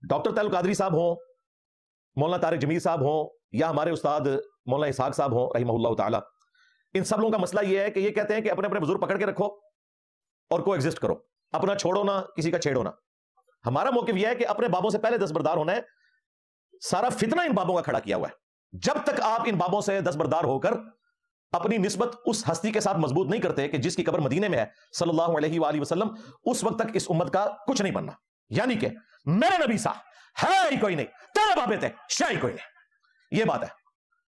Doctor Tayyab Qadri साहब हों, मौलाना तारिक जमीर साहब हों, या हमारे उस्ताद मौलाना इसहाक साहब हों रहिमहुल्लाह ताला, इन सब लोगों का मसला यह है कि ये कहते हैं कि अपने अपने बुजुर्ग पकड़ के रखो और को एग्जिस्ट करो, अपना छोड़ो ना, किसी का छेड़ो ना। हमारा मौकिफ यह है कि अपने बाबों से पहले दस्तबरदार होना है। सारा फितना इन बाबों का खड़ा किया हुआ है। जब तक आप इन बाबों से दस्तबरदार होकर अपनी निस्बत उस हस्ती के साथ मजबूत नहीं करते कि जिसकी कब्र मदीने में है सल्लल्लाहु अलैहि वसल्लम, उस वक्त तक इस उम्मत का कुछ नहीं बनना। यानी कि मेरे नबी सा है ही कोई नहीं, तेरे बाबे थे शाही कोई नहीं, ये बात है।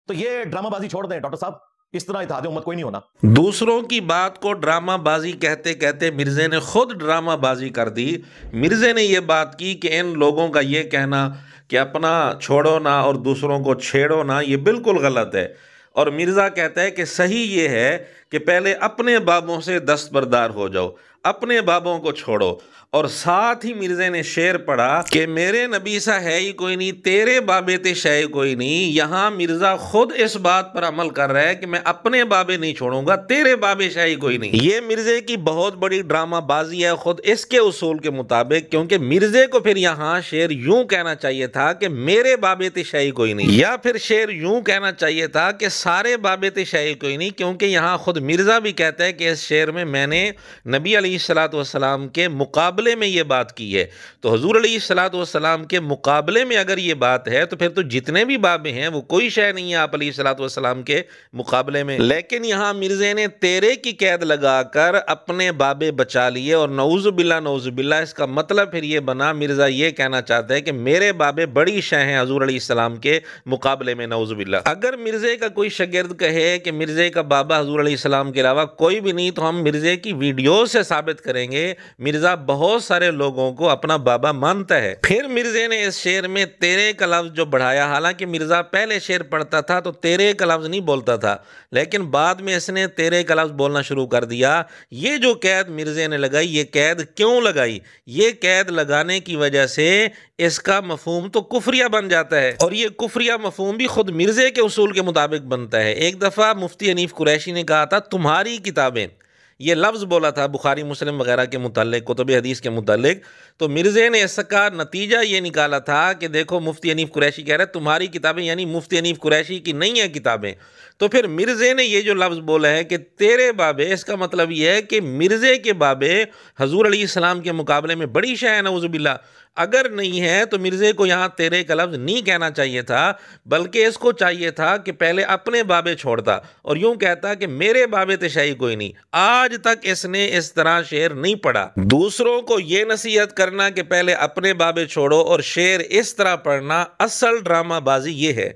तो ये ड्रामाबाजी छोड़ दें डॉक्टर साहब, इस तरह इत्तेहाद उम्मत कोई नहीं होना। दूसरों की बात को ड्रामाबाजी कहते कहते मिर्जे ने खुद ड्रामाबाजी कर दी। मिर्जे ने यह बात की कि इन लोगों का ये कहना कि अपना छोड़ो ना और दूसरों को छेड़ो ना, ये बिल्कुल गलत है। और मिर्ज़ा कहता है कि सही ये है कि पहले अपने बाबों से दस्तबरदार हो जाओ, अपने बाबों को छोड़ो। और साथ ही मिर्ज़े ने शेर पढ़ा कि मेरे नबी सा है ही कोई नहीं, तेरे बाबे ते शय कोई नहीं। यहाँ मिर्ज़ा खुद इस बात पर अमल कर रहा है कि मैं अपने बाबे नहीं छोड़ूंगा, तेरे बाबे शय कोई नहीं। ये मिर्ज़े की बहुत बड़ी ड्रामाबाजी है खुद इसके उसूल के मुताबिक, क्योंकि मिर्ज़े को फिर यहाँ शेर यूं कहना चाहिए था कि मेरे बाबे ते शय कोई नहीं, या फिर शेर यूं कहना चाहिए था कि सारे बाबे ते शय कोई नहीं, क्योंकि यहाँ खुद मिर्ज़ा भी कहता है कि इस शेर में मैंने नबी अलैहिस्सलातु वस्सलाम के मुकाबले में ये बात की है। तो हुजूर अलैहिस्सलातु वस्सलाम के मुकाबले में अगर ये बात है तो फिर तो जितने भी बाबे हैं वो कोई शय नहीं है आप अलैहिस्सलातु वस्सलाम के मुकाबले में। लेकिन यहाँ मिर्ज़े ने तेरे की कैद लगाकर अपने बाबे बचा लिए, और नऊज़ुबिल्लाह इसका मतलब फिर ये बना, मिर्ज़ा ये कहना चाहता है कि मेरे बाबे बड़ी शय हैं हुजूर अलैहिस्सलाम के मुकाबले में, नऊज़ुबिल्लाह। अगर मिर्ज़े का कोई शागिर्द कहे कि मिर्ज़े का बाबा हुजूर अलैहिस्सलाम के अलावा कोई भी नहीं, तो हम मिर्ज़े की वीडियो से साबित करेंगे मिर्ज़ा बहुत सारे लोगों को अपना बाबा मानता है। फिर मिर्ज़े ने इस शेर में तेरे का लफ्ज़ जो बढ़ाया, हालांकि मिर्ज़ा पहले शेर पढ़ता था तो तेरे का लफ्ज़ नहीं बोलता था, लेकिन बाद में इसने तेरे का लफ्ज़ बोलना शुरू कर दिया। ये जो कैद मिर्ज़े ने लगाई, ये कैद क्यों लगाई? ये कैद लगाने की वजह से इसका मफहूम तो कुफरिया बन जाता है, और ये कुफरिया मफहूम भी खुद मिर्ज़े के उसूल के मुताबिक बनता है। एक दफ़ा मुफ्ती हनीफ कुरैशी ने कहा था तुम्हारी किताबें, ये लफ्ज़ बोला था बुखारी मुस्लिम वगैरह के मुतालिक, कुतुब हदीस के मुतालिक। तो मिर्ज़े ने इसका नतीजा ये निकाला था कि देखो मुफ्ती हनीफ कुरैशी कह रहे हैं तुम्हारी किताबें, यानी मुफ्ती हनीफ कुरैशी की नहीं है किताबें। तो फिर मिर्ज़े ने ये जो लफ्ज़ बोला है कि तेरे बाबे, इसका मतलब ये है कि मिर्ज़े के बाबे हजूर अलैहिस्सलाम के मुकाबले में बड़ी शय है नऊज़ुबिल्लाह। अगर नहीं है तो मिर्ज़े को यहाँ तेरे का लफ्ज़ नहीं कहना चाहिए था, बल्कि इसको चाहिए था कि पहले अपने बाबे छोड़ता और यूं कहता कि मेरे बाबे ते शाही कोई नहीं। आज तक इसने इस तरह शेर नहीं पढ़ा। दूसरों को ये नसीहत करना कि पहले अपने बाबे छोड़ो और शेर इस तरह पढ़ना, असल ड्रामाबाजी ये है।